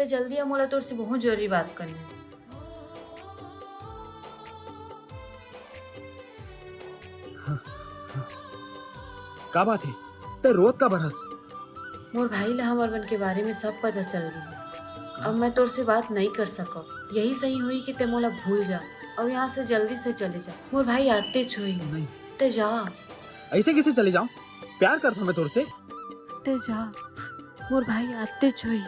तो जल्दी आ, मोला तोर से बहुत जरूरी बात करना है। का बात है? ते रोत का बरस? मोर भाई ला हमर बन के बारे में सब पता चल गई। अब मैं तोर से बात नहीं कर सकब। यही सही हुई कि ते मोला भूल जा और यहाँ से जल्दी से चले जा। मोर भाई आते छुई नहीं। ते जा। ऐसे कैसे चले जाऊं? प्यार करता मैं तोर से। ते जा, मोर भाई आते छुई।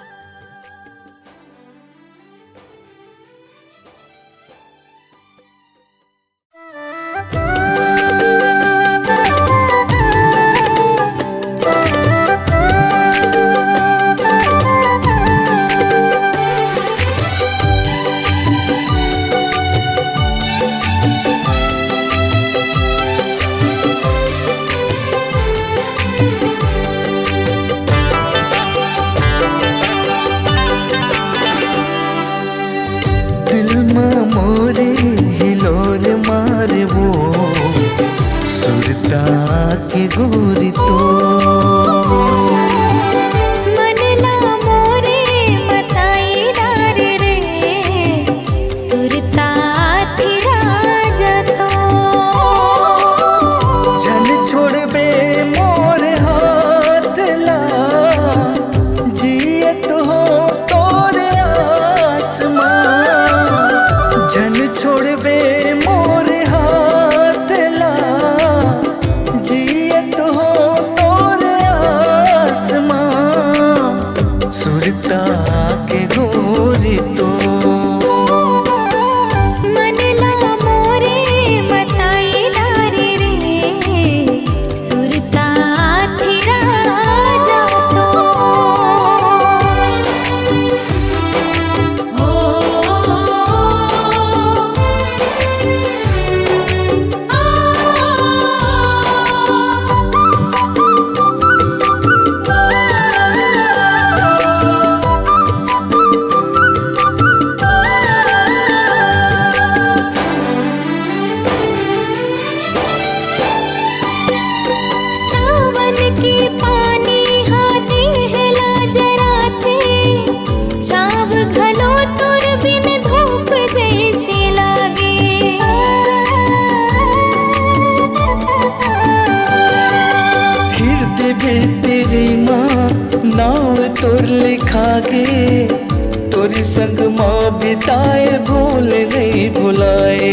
के गोरी तो मनला मोरे मताई डार रे सुरता थिरा जतो जन छोड़बे मोर हाथ ला जियत हो तोरे आसमां जन छोड़बे मोर हाथ ला जियत हो तोरे आसमां सुरता के गोरी तो मनला मोरे मताई डार रे सुरता थिरा जतो हो सावन के पानी हाथे हेला जराते छाव घलो तोर बिन धूप जैसे लागे हृदय भी तेरी माँ नाव तोर लिखा के तोरी संग माँ बिताए भूल नहीं भुलाए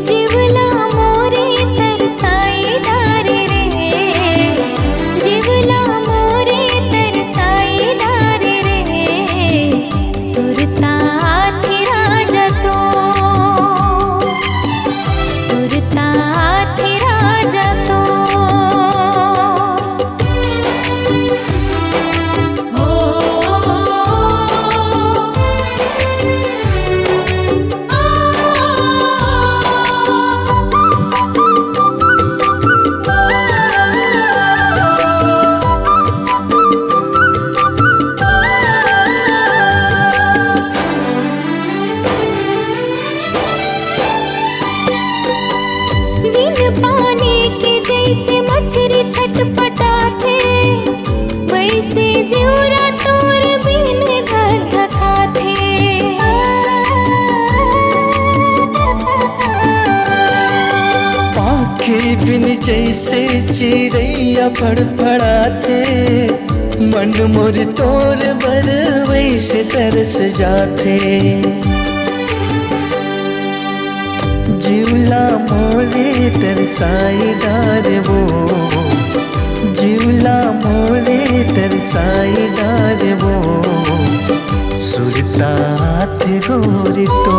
जीवला मोरे तरसाई डार रे जीवला मोरे तरसाई डार रे सुरता थिरा जतो सुरता थिरा जतो हो बिन पानी के जैसे मछली छटपटाते वैसे जिउरा तोर बिन धधकाते पाखे बिन जैसे चिड़ैया फड़फड़ाते मन मोर तोर बर वैसे तरस जाते जीवला मोरे तरसाई डार वो जीवला मोरे तरसाई डार वो सुरता थे गोरी तो